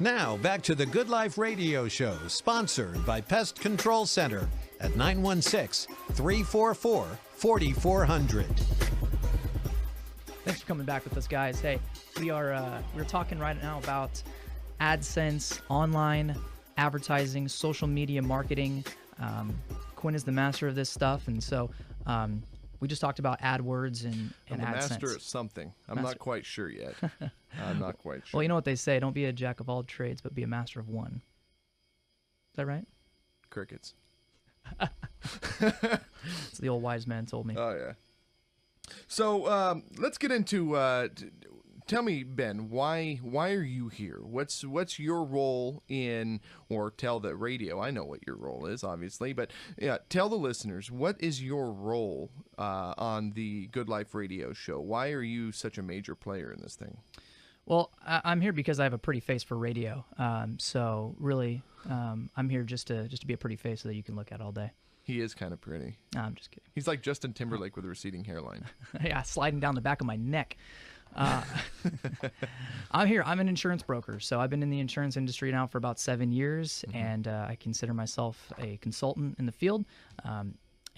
Now, back to the Good Life Radio Show, sponsored by Pest Control Center at 916-344-4400. Thanks for coming back with us, guys. Hey, we're talking right now about AdSense, online advertising, social media marketing. Quinn is the master of this stuff, and so we just talked about AdWords and I'm a AdSense. master at something. I'm not quite sure yet. I'm not quite sure. Well, you know what they say, don't be a jack of all trades, but be a master of one. Is that right? Crickets. It's the old wise man told me. Oh, yeah. So let's get into, tell me, Ben, why are you here? What's your role in, or tell the radio, I know what your role is, obviously, but yeah, tell the listeners, what is your role on the Good Life Radio Show? Why are you such a major player in this thing? Well, I'm here because I have a pretty face for radio. So really, I'm here just to be a pretty face so that you can look at all day. He is kind of pretty. No, I'm just kidding. He's like Justin Timberlake with a receding hairline. Yeah, sliding down the back of my neck. I'm here. I'm an insurance broker. So I've been in the insurance industry now for about 7 years, and I consider myself a consultant in the field.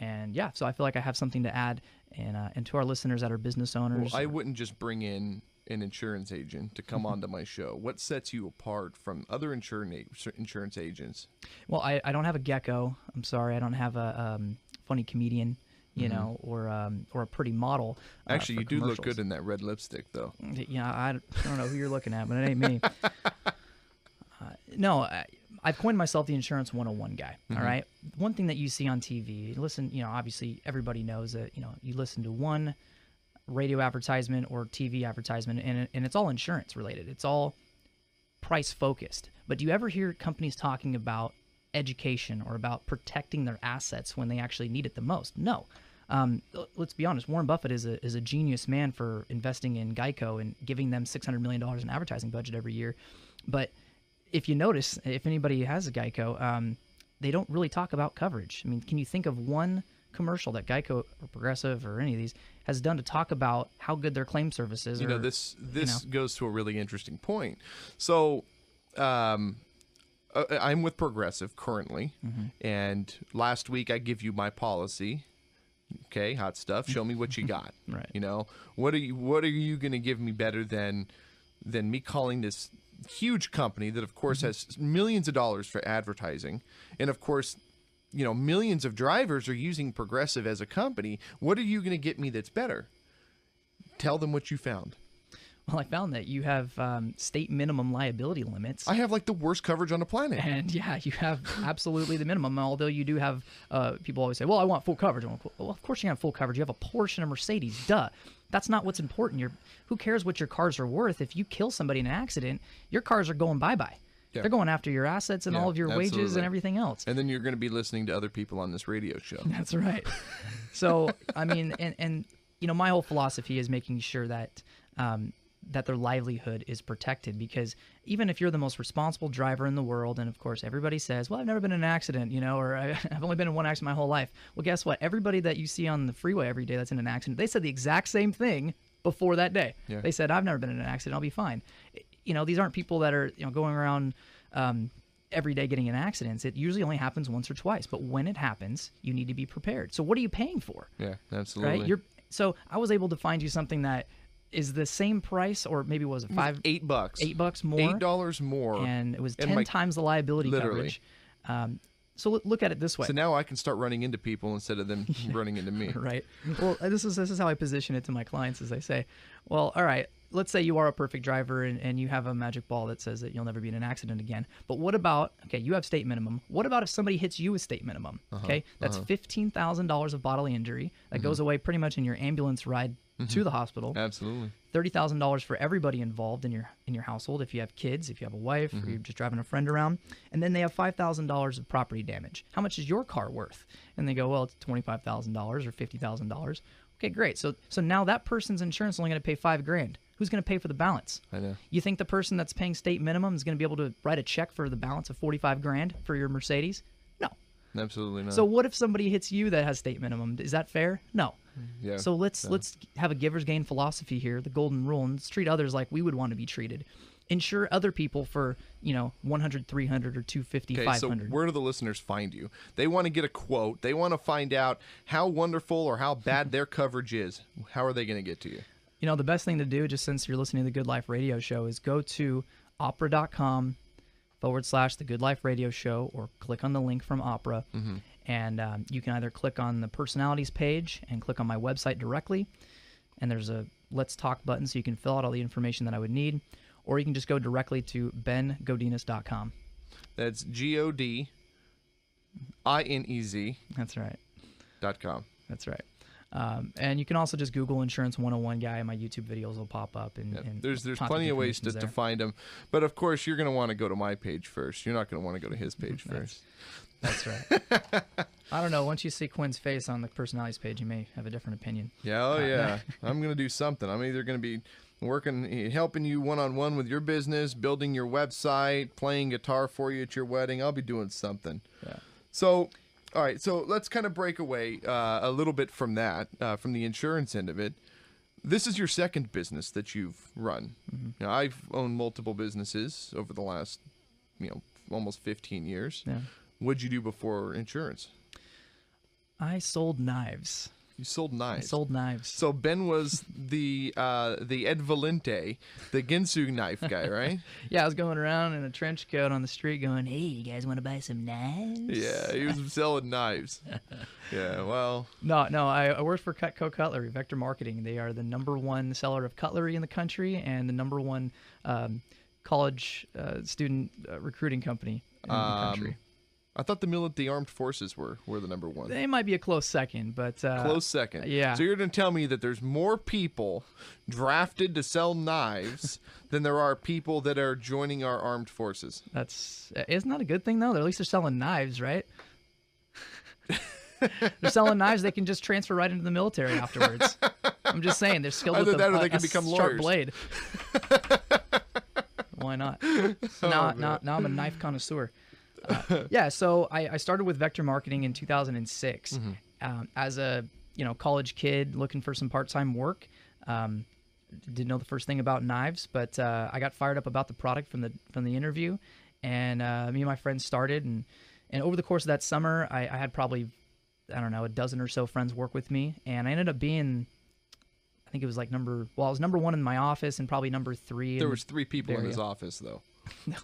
And yeah, so I feel like I have something to add and to our listeners that are business owners. Well, I wouldn't just bring in an insurance agent to come onto my show. What sets you apart from other insurance agents? Well, I don't have a gecko. I'm sorry. I don't have a funny comedian, you know, or a pretty model. Actually, you do look good in that red lipstick, though. Yeah, I don't know who you're looking at, but it ain't me. No, I've coined myself the insurance 101 guy. All right. One thing that you see on TV, listen, you know, obviously everybody knows that, you know, you listen to one radio advertisement or TV advertisement, and it's all insurance related. It's all price focused. But do you ever hear companies talking about education or about protecting their assets when they actually need it the most? No. Let's be honest. Warren Buffett is a genius man for investing in Geico and giving them $600 million in advertising budget every year. But if you notice, if anybody has a Geico, they don't really talk about coverage. I mean, can you think of one commercial that Geico or Progressive or any of these has done to talk about how good their claim service is? This goes to a really interesting point. So I'm with Progressive currently, and last week I give you my policy. Okay, hot stuff. Show me what you got. Right. You know, what are you going to give me better than me calling this huge company that, of course, has millions of dollars for advertising, and of course, you know, millions of drivers are using Progressive as a company. What are you going to get me that's better? Tell them what you found. Well, I found that you have state minimum liability limits. I have like the worst coverage on the planet. And yeah, you have absolutely the minimum, although you do have, people always say, well, I want full coverage. Well, of course you have full coverage. You have a Porsche and a Mercedes. Duh. That's not what's important. Who cares what your cars are worth? If you kill somebody in an accident, your cars are going bye-bye. Yeah. They're going after your assets and all of your wages and everything else. And then you're going to be listening to other people on this radio show. That's right. So, I mean, and you know, my whole philosophy is making sure that that their livelihood is protected, because even if you're the most responsible driver in the world, and of course everybody says, well, I've never been in an accident, you know, or I've only been in one accident my whole life. Well, guess what? Everybody that you see on the freeway every day that's in an accident, they said the exact same thing before that day. Yeah. They said, I've never been in an accident. I'll be fine. You know, these aren't people that are, you know, going around every day getting in accidents. It usually only happens once or twice. But when it happens, you need to be prepared. So what are you paying for? Yeah, absolutely. Right? So I was able to find you something that is the same price, or maybe was it $8? $8 more. $8 more. And it was 10 times the liability literally. coverage. So look at it this way. So now I can start running into people instead of them running into me. Right. Well, this is how I position it to my clients, as I say, well, all right, let's say you are a perfect driver and you have a magic ball that says that you'll never be in an accident again. But what about, okay, you have state minimum. What about if somebody hits you with state minimum? Okay, that's $15,000 of bodily injury that goes away pretty much in your ambulance ride to the hospital. Absolutely. $30,000 for everybody involved in your household. If you have kids, if you have a wife, or you're just driving a friend around, and then they have $5,000 of property damage. How much is your car worth? And they go, well, it's $25,000 or $50,000. Okay, great. So now that person's insurance is only going to pay $5,000. Who's going to pay for the balance? I know. You think the person that's paying state minimum is going to be able to write a check for the balance of $45,000 for your Mercedes? No. Absolutely not. So what if somebody hits you that has state minimum? Is that fair? No. Yeah. So let's have a giver's gain philosophy here, the golden rule, and let's treat others like we would want to be treated. insure other people for, 100, 300, or 250, Okay, 500. so where do the listeners find you? They want to get a quote. They want to find out how wonderful or how bad their coverage is. How are they going to get to you? The best thing to do, just since you're listening to the Good Life Radio Show, is go to opera.com/The Good Life Radio Show, or click on the link from Opera. And you can either click on the personalities page and click on my website directly. And there's a Let's Talk button, so you can fill out all the information that I would need. Or you can just go directly to bengodinas.com. That's GODINEZ. That's right. .com. That's right. And you can also just Google Insurance 101 Guy, and my YouTube videos will pop up. And There's contact plenty of ways information's to find them. But, of course, you're going to want to go to my page first. You're not going to want to go to his page first. That's right. I don't know. Once you see Quinn's face on the personalities page, you may have a different opinion. Yeah, yeah. I'm going to do something. I'm either going to be helping you one-on-one with your business, building your website, playing guitar for you at your wedding. I'll be doing something. Yeah. So, all right. So let's kind of break away a little bit from that, from the insurance end of it. This is your second business that you've run. Now, I've owned multiple businesses over the last, almost 15 years. Yeah. What'd you do before insurance? I sold knives. You sold knives. I sold knives. So Ben was the Ed Valente, the Ginsu knife guy, right? Yeah, I was going around in a trench coat on the street going, "Hey, you guys want to buy some knives?" Yeah, he was selling knives. Yeah, well. No, I worked for Cutco Cutlery, Vector Marketing. They are the #1 seller of cutlery in the country and the #1 college student recruiting company in the country. I thought the armed forces were the #1. They might be a close second, but Close second. Yeah. So you're going to tell me that there's more people drafted to sell knives than there are people that are joining our armed forces. Isn't that a good thing though? At least they're selling knives, right? They're selling knives. They can just transfer right into the military afterwards. I'm just saying, they're skilled Either with that or they a can become sharp lawyers. blade. Why not? So now I'm a knife connoisseur. Yeah, so I started with Vector Marketing in 2006 as a college kid looking for some part-time work. Didn't know the first thing about knives, but I got fired up about the product from the interview, and me and my friends started, and over the course of that summer, I had probably, I don't know, a dozen or so friends work with me, and I ended up being, I think it was like I was #1 in my office and probably #3. There was 3 people in his office, though. No,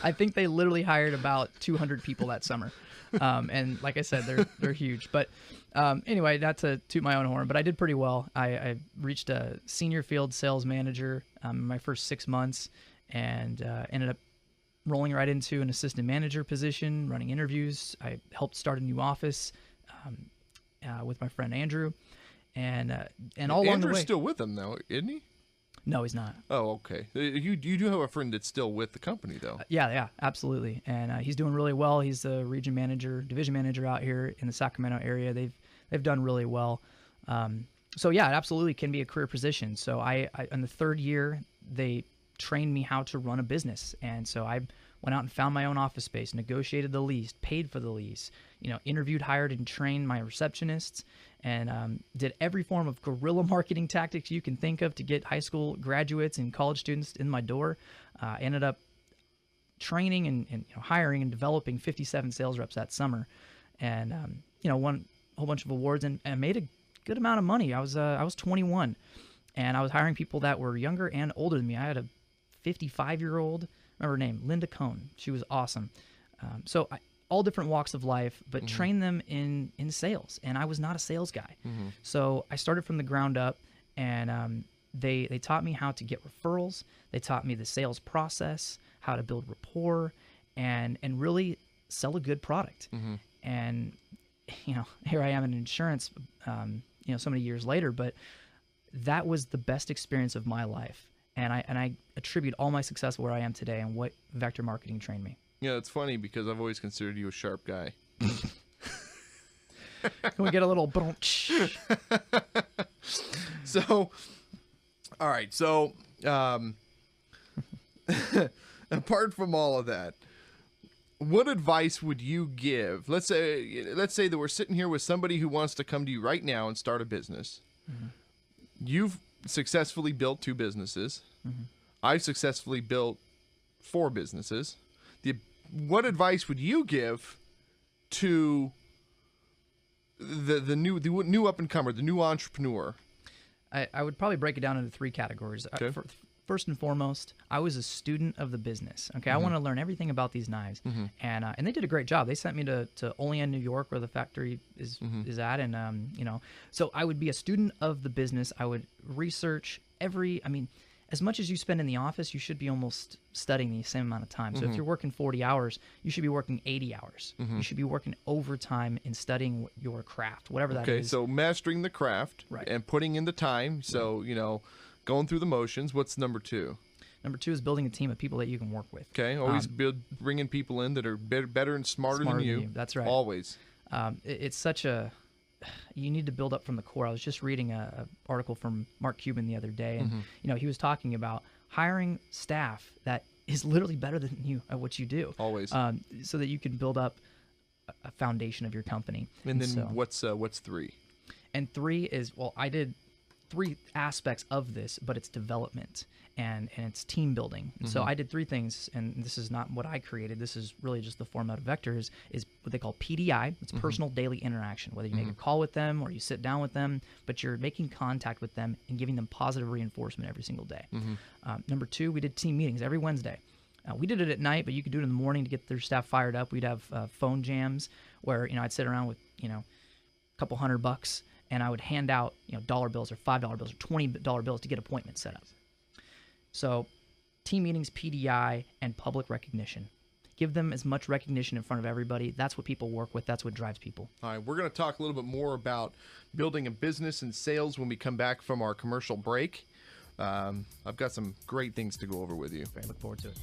I think they literally hired about 200 people that summer. And like I said, they're huge. But anyway, not to toot my own horn, but I did pretty well. I reached a senior field sales manager in my first 6 months, and ended up rolling right into an assistant manager position, running interviews. I helped start a new office with my friend Andrew, and all along the Andrew's way. still with them, though, isn't he? No, he's not. Oh, okay. You do have a friend that's still with the company, though. Yeah, absolutely. And he's doing really well. He's the division manager out here in the Sacramento area. They've done really well. So yeah, it absolutely can be a career position. So I in the 3rd year, they trained me how to run a business. And so I went out and found my own office space, negotiated the lease, paid for the lease, interviewed, hired, and trained my receptionists, and did every form of guerrilla marketing tactics you can think of to get high school graduates and college students in my door. Ended up training and hiring and developing 57 sales reps that summer, and won a whole bunch of awards and made a good amount of money. I was 21, and I was hiring people that were younger and older than me. I had a 55-year-old, remember her name, Linda Cohn. She was awesome. All different walks of life, but train them in sales. And I was not a sales guy. So I started from the ground up, and they taught me how to get referrals. They taught me the sales process, how to build rapport, and really sell a good product. And, here I am in insurance, so many years later, but that was the best experience of my life. And I attribute all my success where I am today and what Vector Marketing trained me. Yeah, it's funny because I've always considered you a sharp guy. Can we get a little brunch? So, all right. So, apart from all of that, what advice would you give? Let's say that we're sitting here with somebody who wants to come to you right now and start a business. You've successfully built 2 businesses. I've successfully built for businesses. What advice would you give to the new up and comer, the new entrepreneur? I would probably break it down into 3 categories. Okay. First and foremost, I was a student of the business. Okay, I want to learn everything about these knives, and they did a great job. They sent me to Olean, New York, where the factory is at, and so I would be a student of the business. I would research as much as you spend in the office, you should be almost studying the same amount of time. So if you're working 40 hours, you should be working 80 hours. You should be working overtime in studying your craft, whatever that is. Okay, so mastering the craft and putting in the time. So, going through the motions. What's number 2? Number 2 is building a team of people that you can work with. Okay, always bringing people in that are better and smarter than you. That's right. Always. It's such a... You need to build up from the core. I was just reading a article from Mark Cuban the other day, and he was talking about hiring staff that is literally better than you at what you do. Always. So that you can build up a foundation of your company. And then what's 3? And 3 is, I did 3 aspects of this, but it's development and it's team building. And so I did 3 things, and this is not what I created. This is really just the format of Vector is what they call PDI. It's personal daily interaction, whether you make a call with them or you sit down with them, but you're making contact with them and giving them positive reinforcement every single day. Number 2, we did team meetings every Wednesday. We did it at night, but you could do it in the morning to get their staff fired up. We'd have phone jams where I'd sit around with a couple $100, and I would hand out dollar bills or $5 bills or $20 bills to get appointments set up. So, team meetings, PDI, and public recognition. Give them as much recognition in front of everybody. That's what people work with. That's what drives people. All right, we're going to talk a little bit more about building a business and sales when we come back from our commercial break. I've got some great things to go over with you. I look forward to it.